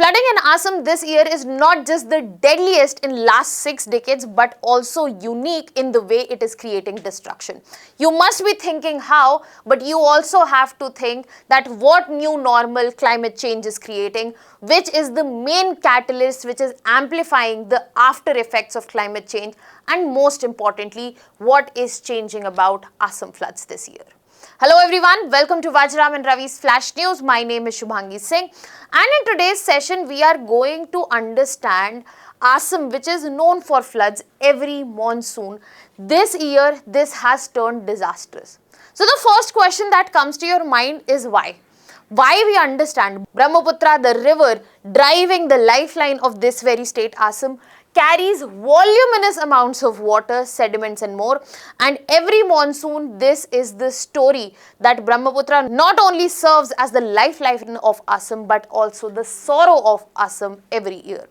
Flooding in Assam this year is not just the deadliest in last 6 decades but also unique in the way it is creating destruction. You must be thinking how, but you also have to think that what new normal climate change is creating, which is the main catalyst which is amplifying the after effects of climate change, and most importantly, what is changing about Assam floods this year. Hello everyone, welcome to Vajiram and Ravi's Flash News. My name is Shubhangi Singh, and in today's session we are going to understand Assam, which is known for floods every monsoon. This year this has turned disastrous. So the first question that comes to your mind is why? Why we understand Brahmaputra, the river driving the lifeline of this very state Assam, carries voluminous amounts of water, sediments and more, and every monsoon this is the story that Brahmaputra not only serves as the lifeline of Assam but also the sorrow of Assam every year.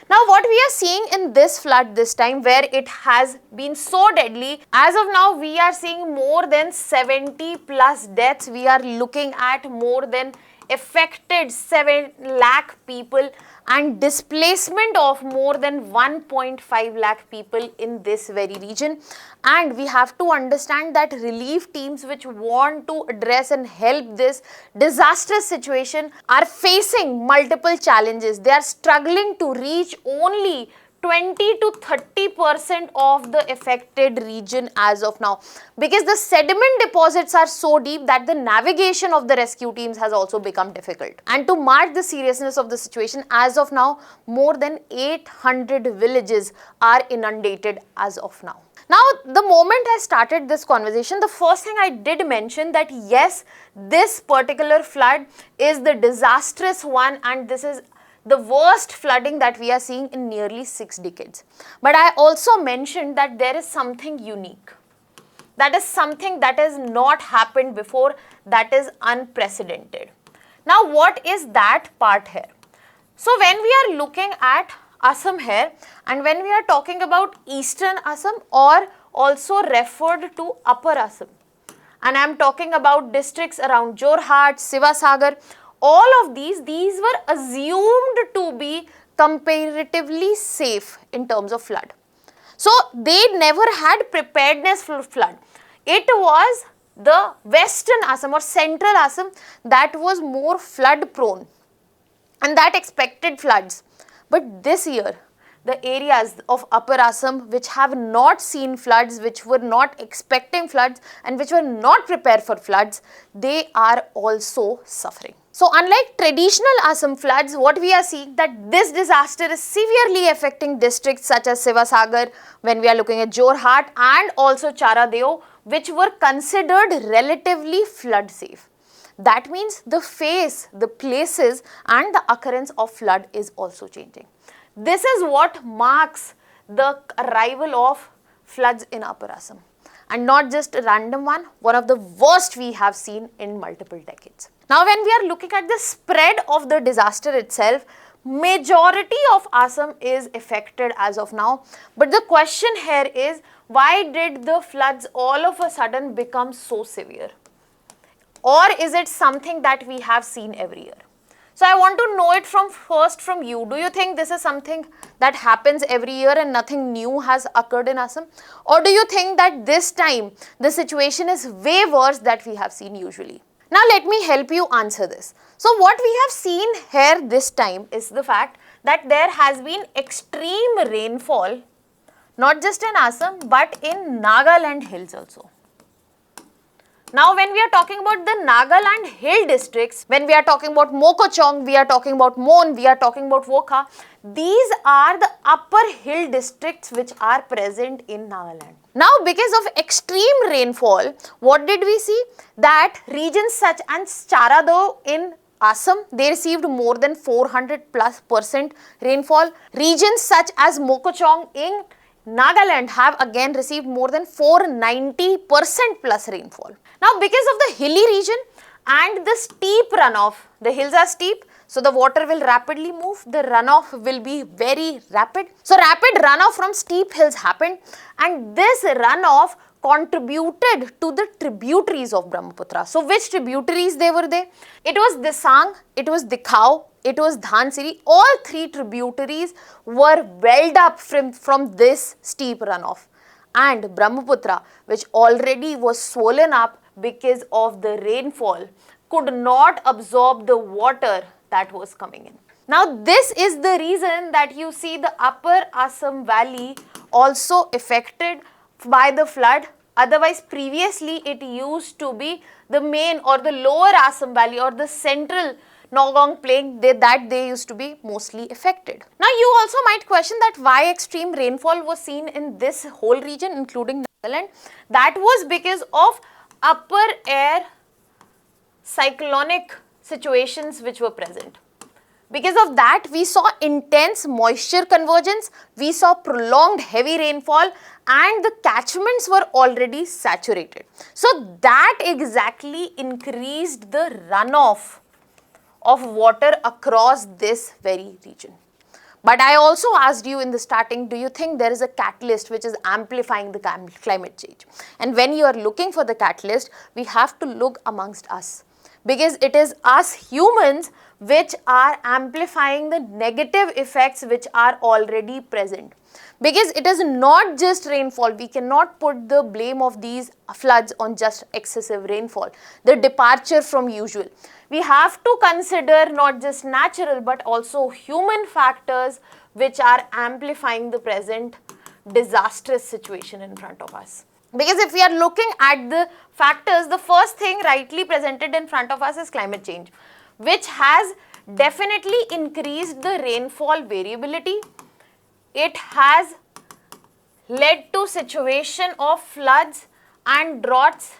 Now what we are seeing in this flood this time, where it has been so deadly, as of now we are seeing more than 70 plus deaths. We are looking at more than affected 7 lakh people and displacement of more than 1.5 lakh people in this very region. And we have to understand that relief teams which want to address and help this disastrous situation are facing multiple challenges. They are struggling to reach only 20 to 30% of the affected region as of now, because the sediment deposits are so deep that the navigation of the rescue teams has also become difficult. And to mark the seriousness of the situation, as of now, more than 800 villages are inundated as of now. Now, the moment I started this conversation, the first thing I did mention that yes, this particular flood is the disastrous one, and this is the worst flooding that we are seeing in nearly 6 decades. But I also mentioned that there is something unique. That is something that has not happened before, that is unprecedented. Now what is that part here? So when we are looking at Assam here, and when we are talking about Eastern Assam or also referred to Upper Assam, and I am talking about districts around Jorhat, Sivasagar, all of these were assumed to be comparatively safe in terms of flood. So they never had preparedness for flood. It was the Western Assam or Central Assam that was more flood prone and that expected floods. But this year, the areas of Upper Assam which have not seen floods, which were not expecting floods and which were not prepared for floods, they are also suffering. So unlike traditional Assam floods, what we are seeing that this disaster is severely affecting districts such as Sivasagar, when we are looking at Jorhat and also Charaideo, which were considered relatively flood safe. That means the face, the places and the occurrence of flood is also changing. This is what marks the arrival of floods in Upper Assam, and not just a random one of the worst we have seen in multiple decades. Now when we are looking at the spread of the disaster itself, majority of Assam is affected as of now. But the question here is, why did the floods all of a sudden become so severe? Or is it something that we have seen every year? So I want to know it first from you. Do you think this is something that happens every year and nothing new has occurred in Assam? Or do you think that this time the situation is way worse that we have seen usually? Now let me help you answer this. So what we have seen here this time is the fact that there has been extreme rainfall, not just in Assam but in Nagaland hills also. Now when we are talking about the Nagaland hill districts, when we are talking about Mokochong, we are talking about Mon, we are talking about Wokha, these are the upper hill districts which are present in Nagaland. Now because of extreme rainfall, what did we see? That regions such as Charaideo in Assam, they received more than 400+% rainfall. Regions such as Mokochong in Nagaland have again received more than 490% plus rainfall. Now because of the hilly region and the steep runoff, the hills are steep, so the water will rapidly move, the runoff will be very rapid. So rapid runoff from steep hills happened, and this runoff contributed to the tributaries of Brahmaputra. So which tributaries they were there? It was Disang, it was Dikhao, it was Dhansiri. All three tributaries were welled up from this steep runoff. And Brahmaputra, which already was swollen up because of the rainfall, could not absorb the water that was coming in. Now, this is the reason that you see the Upper Assam Valley also affected by the flood. Otherwise, previously it used to be the main or the Lower Assam Valley or the central Nagaland plain that they used to be mostly affected. Now, you also might question that why extreme rainfall was seen in this whole region, including Nagaland. That was because of upper air cyclonic situations which were present. Because of that, we saw intense moisture convergence, we saw prolonged heavy rainfall, and the catchments were already saturated. So that exactly increased the runoff of water across this very region. But I also asked you in the starting, do you think there is a catalyst which is amplifying the climate change? And when you are looking for the catalyst, we have to look amongst us. Because it is us humans which are amplifying the negative effects which are already present. Because it is not just rainfall, we cannot put the blame of these floods on just excessive rainfall, the departure from usual. We have to consider not just natural but also human factors which are amplifying the present disastrous situation in front of us. Because if we are looking at the factors, the first thing rightly presented in front of us is climate change, which has definitely increased the rainfall variability. It has led to situation of floods and droughts,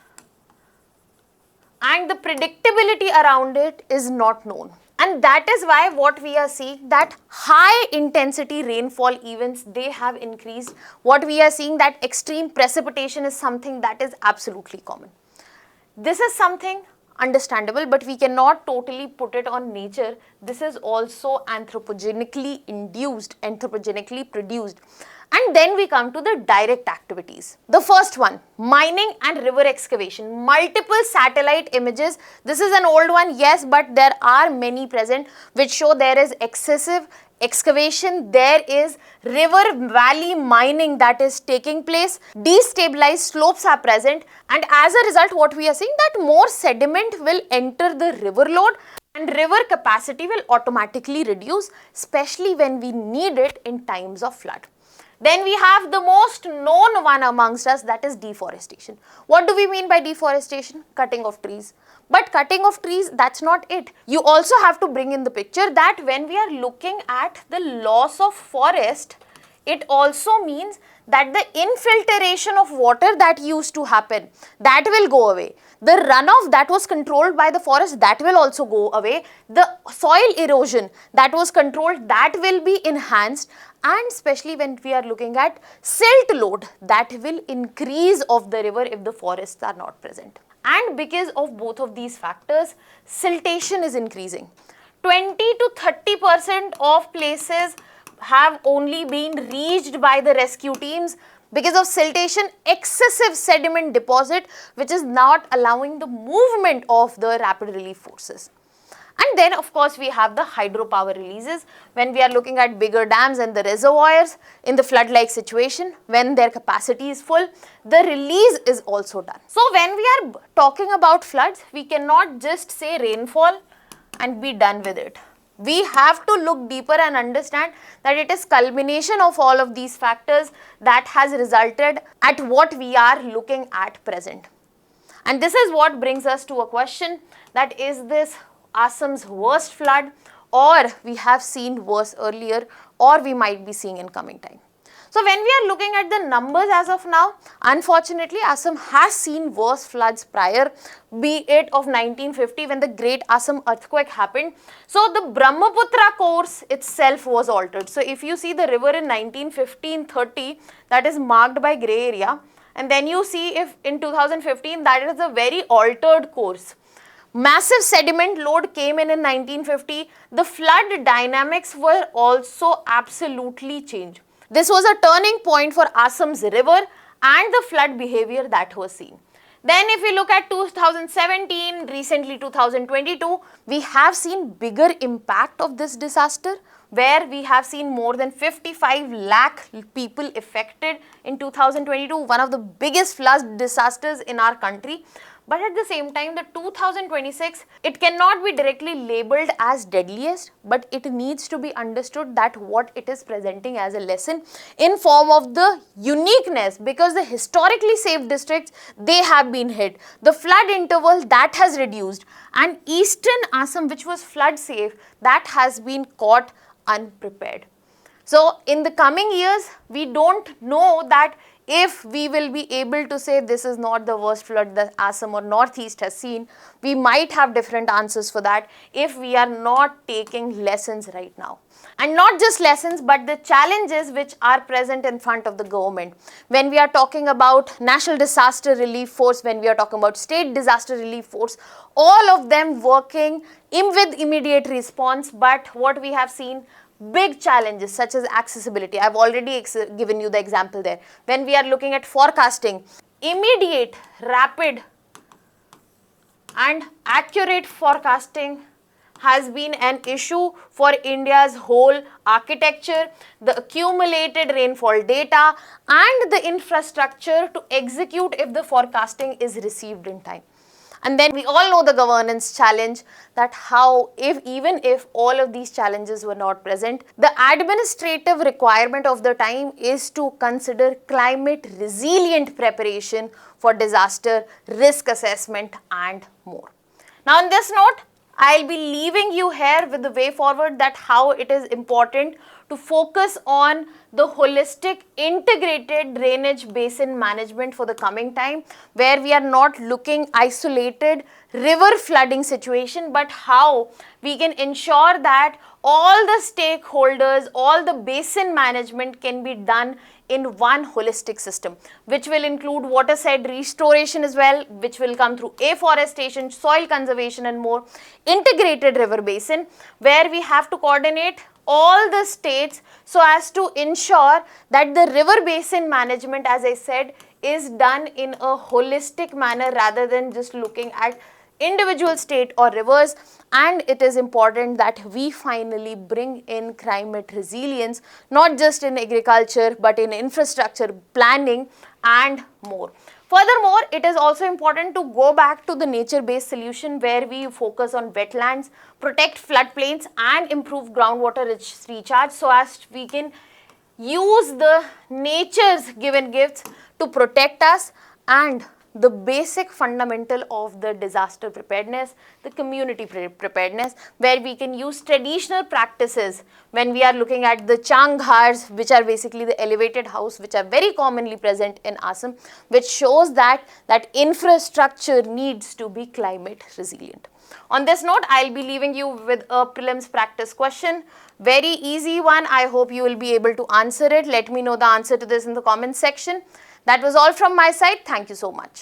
and the predictability around it is not known. And that is why what we are seeing, that high intensity rainfall events, they have increased. What we are seeing, that extreme precipitation is something that is absolutely common. This is something understandable, but we cannot totally put it on nature. This is also anthropogenically induced, anthropogenically produced. And then we come to the direct activities. The first one, mining and river excavation. Multiple satellite images. This is an old one, yes, but there are many present which show there is excessive excavation, there is river valley mining that is taking place, destabilized slopes are present, and as a result what we are seeing, that more sediment will enter the river load and river capacity will automatically reduce, especially when we need it in times of flood. Then we have the most known one amongst us, that is deforestation. What do we mean by deforestation? Cutting of trees. But cutting of trees, that's not it. You also have to bring in the picture that when we are looking at the loss of forest, it also means that the infiltration of water that used to happen, that will go away. The runoff that was controlled by the forest, that will also go away. The soil erosion that was controlled, that will be enhanced. And especially when we are looking at silt load, that will increase of the river if the forests are not present. And because of both of these factors, siltation is increasing. 20 to 30% of places have only been reached by the rescue teams because of siltation, excessive sediment deposit, which is not allowing the movement of the rapid relief forces. And then of course we have the hydropower releases. When we are looking at bigger dams and the reservoirs in the flood-like situation, when their capacity is full, the release is also done. So when we are talking about floods, we cannot just say rainfall and be done with it. We have to look deeper and understand that it is culmination of all of these factors that has resulted at what we are looking at present. And this is what brings us to a question, that is this Assam's worst flood, or we have seen worse earlier, or we might be seeing in coming time. So when we are looking at the numbers as of now, unfortunately Assam has seen worse floods prior, be it of 1950 when the Great Assam earthquake happened. So the Brahmaputra course itself was altered. So if you see the river in 1915-30, that is marked by grey area, and then you see if in 2015, that is a very altered course. Massive sediment load came in 1950. The flood dynamics were also absolutely changed. This was a turning point for Assam's river and the flood behavior that was seen. Then if we look at 2017, recently 2022, we have seen bigger impact of this disaster, where we have seen more than 55 lakh people affected in 2022, one of the biggest flood disasters in our country. But at the same time, the 2026, it cannot be directly labeled as deadliest, but it needs to be understood that what it is presenting as a lesson in form of the uniqueness, because the historically safe districts, they have been hit. The flood interval that has reduced, and eastern Assam, which was flood safe, that has been caught unprepared. So in the coming years, we don't know that if we will be able to say this is not the worst flood that Assam or Northeast has seen. We might have different answers for that if we are not taking lessons right now. And not just lessons, but the challenges which are present in front of the government. When we are talking about National Disaster Relief Force, when we are talking about State Disaster Relief Force, all of them working with immediate response, but what we have seen, big challenges such as accessibility. I've already given you the example there. When we are looking at forecasting, immediate, rapid and accurate forecasting has been an issue for India's whole architecture, the accumulated rainfall data and the infrastructure to execute if the forecasting is received in time. And then we all know the governance challenge, that how even if all of these challenges were not present, the administrative requirement of the time is to consider climate resilient preparation for disaster, risk assessment and more. Now on this note, I'll be leaving you here with the way forward, that how it is important to focus on the holistic integrated drainage basin management for the coming time, where we are not looking isolated river flooding situation, but how we can ensure that all the stakeholders, all the basin management can be done in one holistic system, which will include watershed restoration as well, which will come through afforestation, soil conservation and more. Integrated river basin, where we have to coordinate all the states so as to ensure that the river basin management, as I said, is done in a holistic manner rather than just looking at individual state or rivers. And it is important that we finally bring in climate resilience, not just in agriculture but in infrastructure planning and more. Furthermore, it is also important to go back to the nature-based solution, where we focus on wetlands, protect floodplains and improve groundwater recharge, so as we can use the nature's given gifts to protect us. And the basic fundamental of the disaster preparedness, the community preparedness, where we can use traditional practices when we are looking at the changhars, which are basically the elevated house, which are very commonly present in Assam, which shows that infrastructure needs to be climate resilient. On this note, I'll be leaving you with a prelims practice question. Very easy one. I hope you will be able to answer it. Let me know the answer to this in the comment section. That was all from my side. Thank you so much.